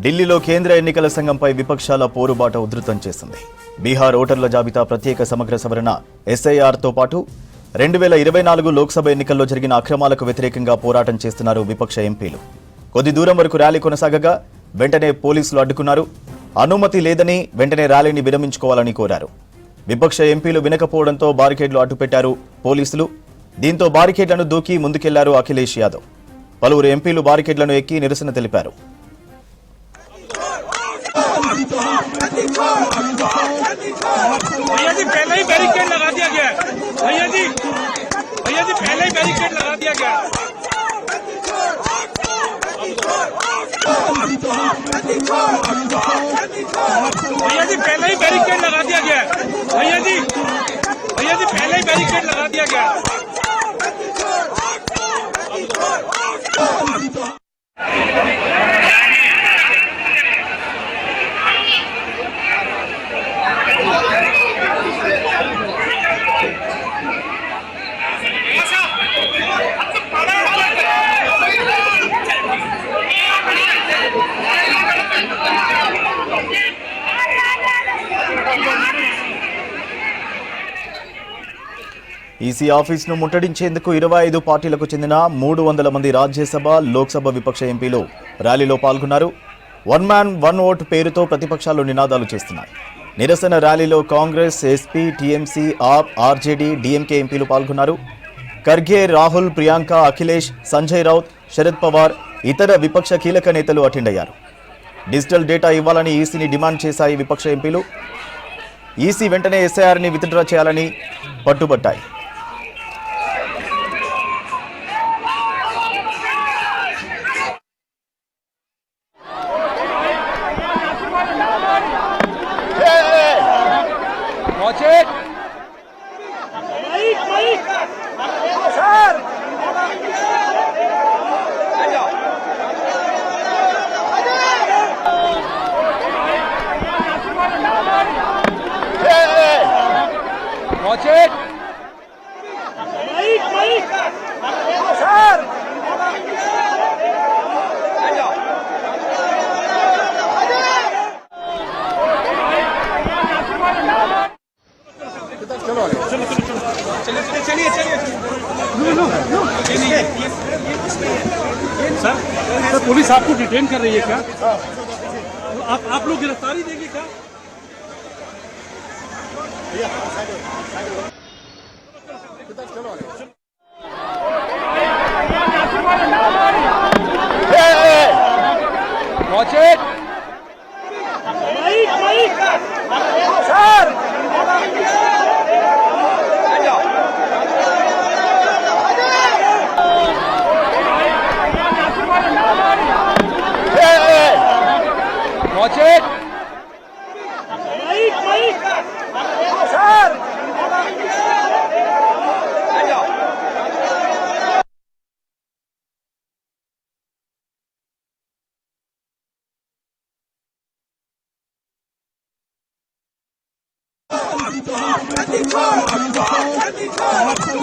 ఢిల్లీలో కేంద్ర ఎన్నికల సంఘంపై విపక్షాల పోరుబాట ఉధృతం చేసింది. బీహార్ ఓటర్ల జాబితా ప్రత్యేక సమగ్ర సవరణ ఎస్ఐఆర్తో పాటు 2024 లోక్సభ ఎన్నికల్లో జరిగిన అక్రమాలకు వ్యతిరేకంగా పోరాటం చేస్తున్నారు విపక్ష ఎంపీలు. కొద్ది దూరం వరకు ర్యాలీ కొనసాగగా వెంటనే పోలీసులు అడ్డుకున్నారు. అనుమతి లేదని వెంటనే ర్యాలీని విరమించుకోవాలని కోరారు. విపక్ష ఎంపీలు వినకపోవడంతో బారికేడ్లు అడ్డుపెట్టారు పోలీసులు. దీంతో బారికేడ్లను దూకి ముందుకెళ్లారు అఖిలేష్ యాదవ్. పలువురు ఎంపీలు బారికేడ్లను ఎక్కి నిరసన తెలిపారు. भैया जी पहले ही बैरिकेड लगा दिया गया है। भैया जी पहले ही बैरिकेड लगा दिया गया है। भैया जी पहले ही बैरिकेड लगा दिया गया है। भैया जी पहले ही बैरिकेड लगा दिया गया है। ఈసీ ఆఫీసును ముట్టడించేందుకు 25 పార్టీలకు చెందిన 300 మంది రాజ్యసభ, లోక్సభ విపక్ష ఎంపీలు ర్యాలీలో పాల్గొన్నారు. వన్ మ్యాన్ వన్ ఓట్ పేరుతో ప్రతిపక్షాలు నినాదాలు చేస్తున్నాయి. నిరసన ర్యాలీలో కాంగ్రెస్, ఎస్పీ, టీఎంసీ, ఆప్, ఆర్జేడీ, డీఎంకే ఎంపీలు పాల్గొన్నారు. ఖర్గే, రాహుల్, ప్రియాంక, అఖిలేష్, సంజయ్ రౌత్, శరద్ పవార్, ఇతర విపక్ష కీలక నేతలు అటెండ్ అయ్యారు. డిజిటల్ డేటా ఇవ్వాలని ఈసీని డిమాండ్ చేశాయి విపక్ష ఎంపీలు. ఈసీ వెంటనే ఎస్ఐఆర్ని విత్డ్రా చేయాలని పట్టుబట్టాయి. सर पुलिस आपको डिटेन कर रही है क्या? आप लोग गिरफ्तारी देंगे क्या?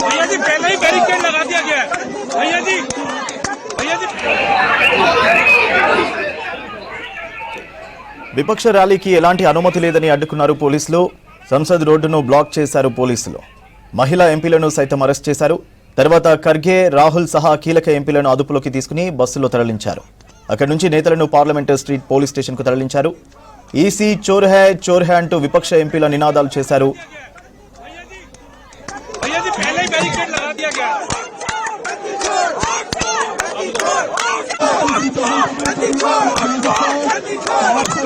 भैया जी पहले ही बैरिकेड लगा दिया गया है। भैया जी విపక్ష ర్యాలీకి ఎలాంటి అనుమతి లేదని అడ్డుకున్నారు పోలీసులు. సంసద్ రోడ్డును బ్లాక్ చేశారు పోలీసులు. మహిళా ఎంపీలను సైతం అరెస్ట్ చేశారు. తర్వాత ఖర్గే, రాహుల్ సహా కీలక ఎంపీలను అదుపులోకి తీసుకుని బస్సులో తరలించారు. అక్కడి నుంచి నేతలను పార్లమెంట్ స్ట్రీట్ పోలీస్ స్టేషన్కు తరలించారు. ఈసీ చోర్ హై అంటూ విపక్ష ఎంపీల నినాదాలు చేశారు. भैया जी पहले ही बैरिकेड लगा दिया गया है।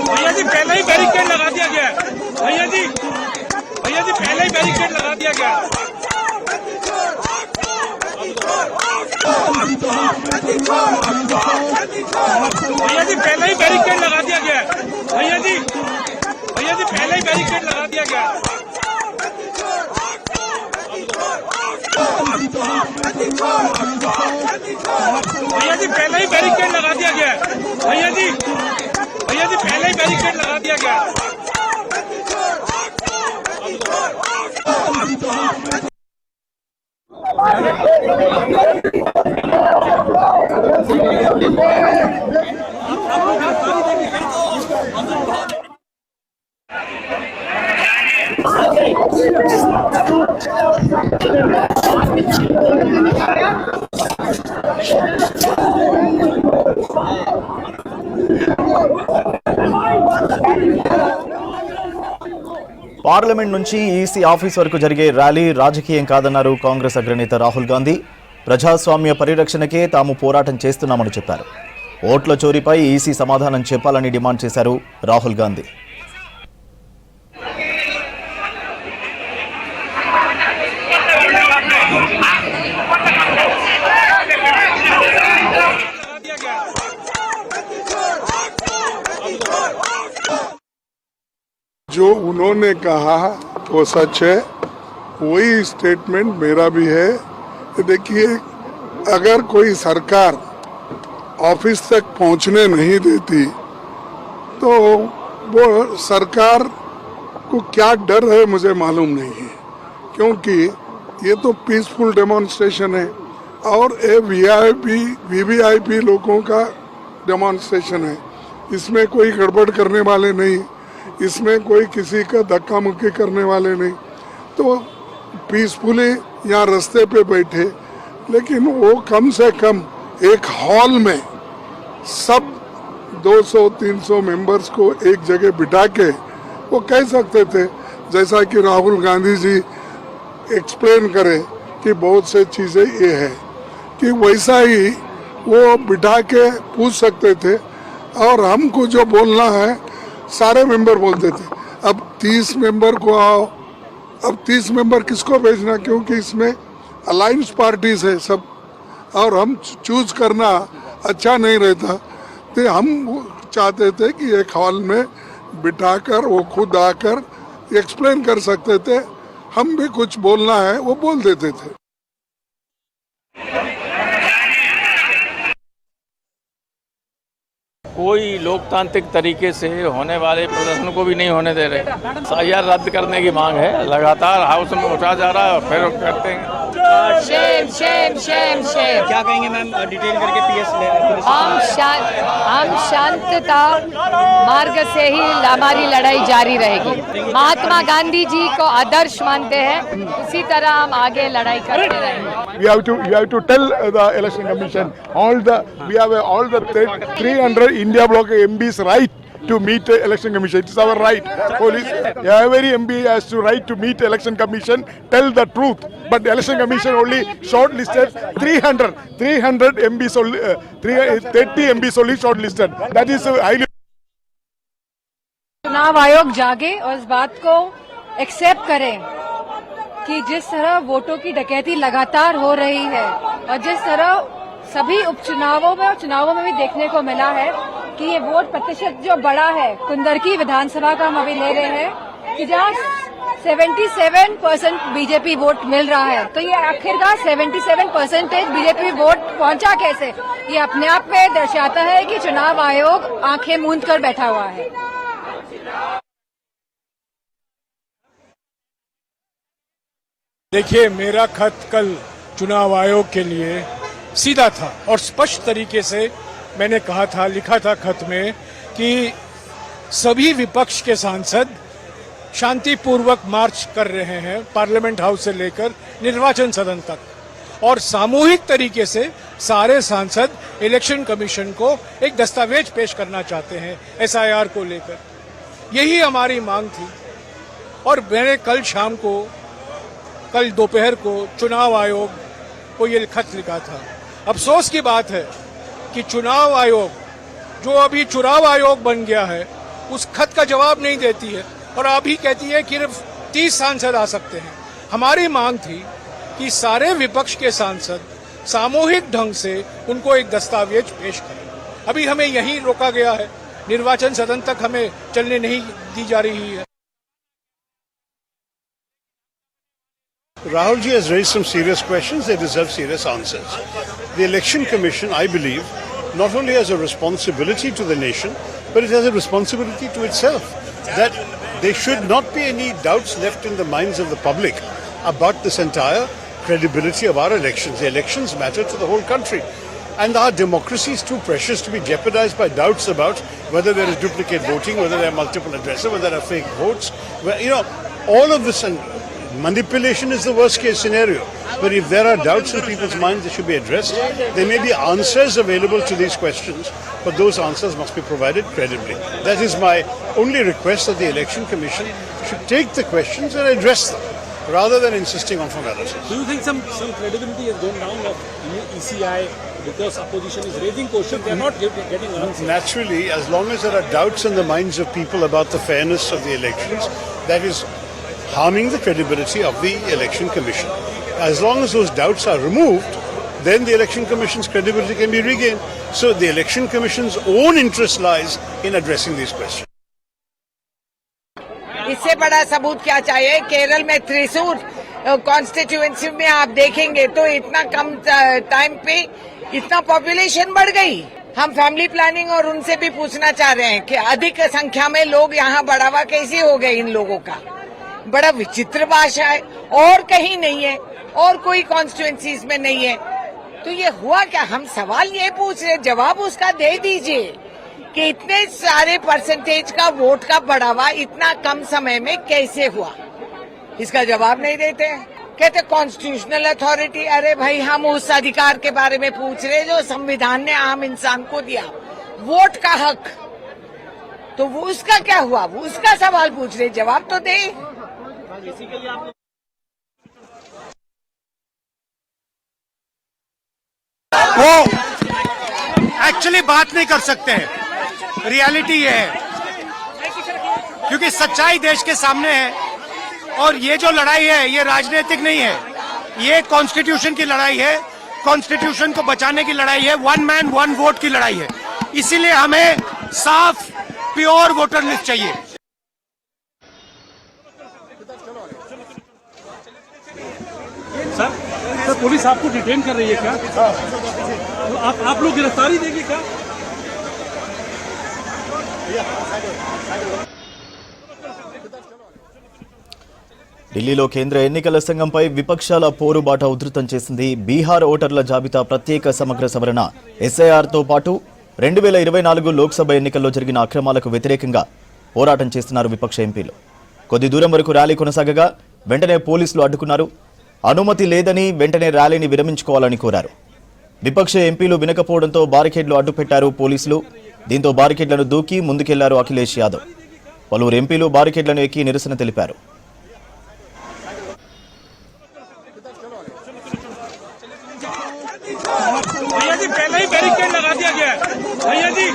भैया जी पहले ही बैरिकेड लगा दिया गया है। भैया जी पहले ही बैरिकेड लगा दिया गया है। भैया जी पहले ही बैरिकेड लगा दिया गया है। भैया जी पहले ही बैरिकेड लगा दिया गया है। भैया जी पहले ही बैरिकेड लगा दिया गया है। आप పార్లమెంట్ నుంచి ఈసీ ఆఫీస్ వరకు జరిగే ర్యాలీ రాజకీయం కాదన్నారు కాంగ్రెస్ అగ్రనేత రాహుల్ గాంధీ. ప్రజాస్వామ్య పరిరక్షణకే తాము పోరాటం చేస్తున్నామని చెప్పారు. ఓట్ల చోరీపై ఈసీ సమాధానం చెప్పాలని డిమాండ్ చేశారు రాహుల్ గాంధీ. जो उन्होंने कहा वो सच है, वही स्टेटमेंट मेरा भी है. देखिए, अगर कोई सरकार ऑफिस तक पहुंचने नहीं देती तो वो सरकार को क्या डर है मुझे मालूम नहीं है, क्योंकि ये तो पीसफुल डेमोन्स्ट्रेशन है और ये वीवीआईपी लोगों का डेमोन्स्ट्रेशन है. इसमें कोई गड़बड़ करने वाले नहीं, इसमें कोई किसी का धक्का मुक्की करने वाले नहीं. तो पीसफुली यहाँ रास्ते पे बैठे, लेकिन वो कम से कम एक हॉल में सब 200-300 मेंबर्स को एक जगह बिठा के वो कह सकते थे, जैसा कि राहुल गांधी जी एक्सप्लेन करे कि बहुत से चीज़ें ये है, कि वैसा ही वो बिठा के पूछ सकते थे और हमको जो बोलना है सारे मेंबर बोलते थे. अब 30 मेंबर को आओ, अब 30 मेंबर किसको भेजना, क्योंकि इसमें अलायंस पार्टीज है सब और हम चूज करना अच्छा नहीं रहता. तो हम चाहते थे कि एक हॉल में बिठाकर वो खुद आकर एक्सप्लेन कर सकते थे, हम भी कुछ बोलना है वो बोल देते थे. कोई लोकतांत्रिक तरीके से होने वाले प्रदर्शन को भी नहीं होने दे रहे. एफआईआर रद्द करने की मांग है, लगातार हाउस में उठा जा रहा है और फिर करते हैं. Shem Shem Shem Shem. क्या कहेंगे मैम, डिटेल करके पीएस हम शांतता मार्ग से ही हमारी लड़ाई जारी रहेगी. महात्मा गांधी जी को आदर्श मानते हैं, उसी तरह हम आगे लड़ाई करते रहेंगे. You have to tell the election commission we have all the 300 India bloc MPs right to meet the election commission. It is our right. Police, every MP has to right to meet election commission, tell the truth. But the election commission only shortlisted 300 MPs only, 30 MPs only shortlisted. That is highly. चुनाव आयोग जागे और इस बात को accept करे कि जिस तरह वोटों की डकैती लगातार हो रही है और जिस तरह सभी उपचुनावों में और चुनावों में भी देखने को मिला है कि ये वोट प्रतिशत जो बड़ा है, कुंदरकी विधानसभा का हम अभी ले रहे हैं कि जहाँ 77% बीजेपी वोट मिल रहा है, तो ये आखिरकार 77% बीजेपी वोट पहुंचा कैसे, ये अपने आप में दर्शाता है कि चुनाव आयोग आंखें मूंद कर बैठा हुआ है. देखिए, मेरा खत कल चुनाव आयोग के लिए सीधा था और स्पष्ट तरीके से मैंने कहा था, लिखा था खत में कि सभी विपक्ष के सांसद शांतिपूर्वक मार्च कर रहे हैं पार्लियामेंट हाउस से लेकर निर्वाचन सदन तक, और सामूहिक तरीके से सारे सांसद इलेक्शन कमीशन को एक दस्तावेज पेश करना चाहते हैं एसआईआर को लेकर. यही हमारी मांग थी और मैंने कल दोपहर को चुनाव आयोग को ये खत लिखा था. अफसोस की बात है कि चुनाव आयोग जो अभी चुनाव आयोग बन गया है उस खत का जवाब नहीं देती है और अभी कहती है कि सिर्फ 30 सांसद आ सकते हैं. हमारी मांग थी कि सारे विपक्ष के सांसद सामूहिक ढंग से उनको एक दस्तावेज पेश करें. अभी हमें यहीं रोका गया है, निर्वाचन सदन तक हमें चलने नहीं दी जा रही है. Rahul ji has raised some serious questions. They deserve serious answers. The Election Commission, I believe, not only has a responsibility to the nation, but it has a responsibility to itself. That there should not be any doubts left in the minds of the public about this entire credibility of our elections. The elections matter to the whole country. And our democracy is too precious to be jeopardized by doubts about whether there is duplicate voting, whether there are multiple addresses, whether there are fake votes. All of this, and manipulation is the worst case scenario. But if there are doubts in people's minds, they should be addressed. There may be answers available to these questions, but those answers must be provided credibly. That is my only request, that the Election Commission should take the questions and address them rather than insisting on formalities. Do you think some credibility has gone down of ECI because opposition is raising questions? They are not getting answers. Naturally, as long as there are doubts in the minds of people about the fairness of the elections, that is harming the credibility of the Election Commission. As long as those doubts are removed, then the Election Commission's credibility can be regained. So the Election Commission's own interest lies in addressing these questions. इससे बड़ा सबूत क्या चाहिए? केरल में Thrissur constituency में आप देखेंगे तो इतना कम टाइम पे इतना पॉपुलेशन बढ़ गई। हम फैमिली प्लानिंग और उनसे भी पूछना चाह रहे हैं कि अधिक संख्या में लोग यहाँ बढ़ावा कैसे हो गए इन लोगों का? बड़ा विचित्र भाषा है, और कहीं नहीं है, और कोई कॉन्स्टिट्यूएंसीज में नहीं है, तो ये हुआ क्या? हम सवाल ये पूछ रहे, जवाब उसका दे दीजिए कि इतने सारे परसेंटेज का वोट का बढ़ावा इतना कम समय में कैसे हुआ? इसका जवाब नहीं देते हैं। कहते कॉन्स्टिट्यूशनल अथॉरिटी। अरे भाई, हम उस अधिकार के बारे में पूछ रहे जो संविधान ने आम इंसान को दिया, वोट का हक। तो वो उसका क्या हुआ? वो उसका सवाल पूछ रहे, जवाब तो दे। वो एक्चुअली बात नहीं कर सकते हैं। रियलिटी ये है, क्योंकि सच्चाई देश के सामने है, और ये जो लड़ाई है ये राजनीतिक नहीं है, ये कॉन्स्टिट्यूशन की लड़ाई है, कॉन्स्टिट्यूशन को बचाने की लड़ाई है, वन मैन वन वोट की लड़ाई है। इसीलिए हमें साफ प्योर वोटर लिस्ट चाहिए। सर पुलिस आपको डिटेन कर रही है क्या? तो आप लोग गिरफ्तारी देंगे क्या? ఢిల్లీలో కేంద్ర ఎన్నికల సంఘంపై విపక్షాల పోరుబాట ఉధృతం చేసింది. బీహార్ ఓటర్ల జాబితా ప్రత్యేక సమగ్ర సవరణ ఎస్ఐఆర్తో పాటు 2024 లోక్సభ ఎన్నికల్లో జరిగిన అక్రమాలకు వ్యతిరేకంగా పోరాటం చేస్తున్నారు విపక్ష ఎంపీలు. కొద్ది దూరం వరకు ర్యాలీ కొనసాగగా వెంటనే పోలీసులు అడ్డుకున్నారు. అనుమతి లేదని వెంటనే ర్యాలీని విరమించుకోవాలని కోరారు. విపక్ష ఎంపీలు వినకపోవడంతో బారికేడ్లు అడ్డుపెట్టారు పోలీసులు. దీంతో బారికేడ్లను దూకి ముందుకెళ్లారు అఖిలేష్ యాదవ్. పలువురు ఎంపీలు బారికేడ్లను ఎక్కి నిరసన తెలిపారు. भैया जी पहले ही बैरिकेड लगा दिया गया है। भैया जी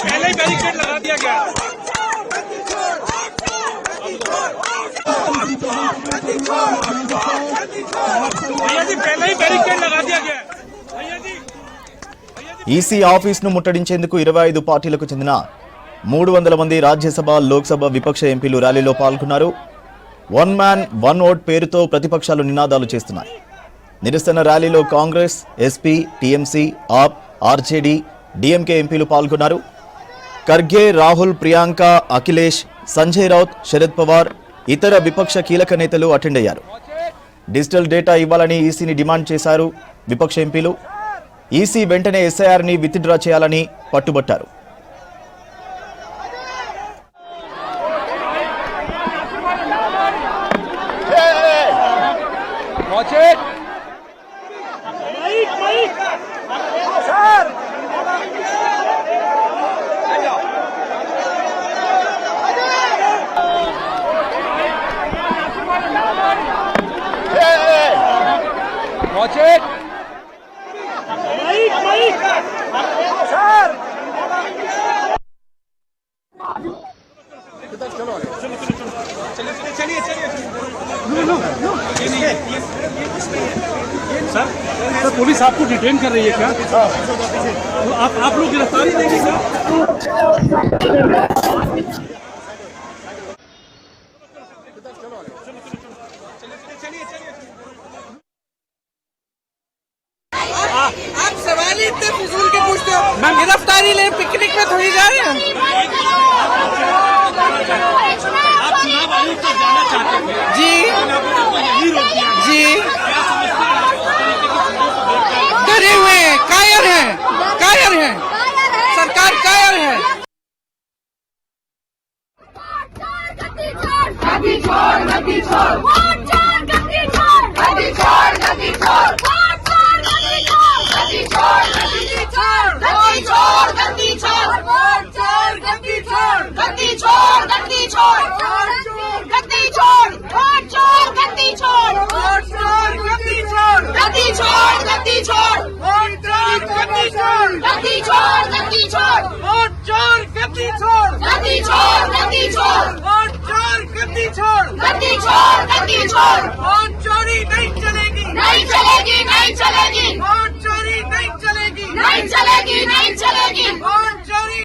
पहले ही बैरिकेड लगा दिया गया है। भैया जी पहले ही बैरिकेड लगा दिया गया है। भैया जी ఈసీ ఆఫీస్ను ముట్టడించేందుకు 25 పార్టీలకు చెందిన 300 మంది రాజ్యసభ, లోక్సభ విపక్ష ఎంపీలు ర్యాలీలో పాల్గొన్నారు. వన్ మ్యాన్ వన్ ఓట్ పేరుతో ప్రతిపక్షాలు నినాదాలు చేస్తున్నాయి. నిరసన ర్యాలీలో కాంగ్రెస్, ఎస్పీ, టీఎంసీ, ఆప్, ఆర్జేడీ, డీఎంకే ఎంపీలు పాల్గొన్నారు. ఖర్గే, రాహుల్, ప్రియాంక, అఖిలేష్, సంజయ్ రౌత్, శరద్ పవార్, ఇతర విపక్ష కీలక నేతలు అటెండ్ అయ్యారు. డిజిటల్ డేటా ఇవ్వాలని ఈసీని డిమాండ్ చేశారు విపక్ష ఎంపీలు. ఈసీ వెంటనే ఎస్ఐఆర్ని విత్డ్రా చేయాలని పట్టుబట్టారు. सर पुलिस आपको डिटेन कर रही है क्या? तो आप लोग गिरफ्तारी देंगे क्या? आप सवाल ही इतने फिजूल के पूछते हो। गिरफ्तारी ले, पिकनिक में थोड़ी जा रहे हैं। आप चुनाव आयोग तक जाना चाहते थे जी जी, डरे हुए हैं, कायर हैं, सरकार कायर है। गद्दी छोड़, गद्दी छोड़, वोट छोड़, गद्दी छोड़, गद्दी छोड़, गद्दी छोड़, वोट छोड़, गद्दी छोड़, गद्दी छोड़, गद्दी छोड़, गद्दी छोड़, गद्दी छोड़, वोट छोड़, गद्दी छोड़, गद्दी छोड़, गद्दी छोड़। छोड़ गद्दी छोड़ वोट चोर गद्दी छोड़ वोट चोर गद्दी छोड़ गद्दी छोड़ गद्दी छोड़ वोट चोर गद्दी छोड़ गद्दी छोड़ गद्दी छोड़ वोट चोर गद्दी छोड़ गद्दी छोड़ गद्दी छोड़ वोट चोर गद्दी छोड़ गद्दी छोड़ गद्दी छोड़ वोट चोरी नहीं चलेगी नहीं चलेगी नहीं चलेगी वोट चोरी नहीं चलेगी नहीं चलेगी नहीं चलेगी वोट चोरी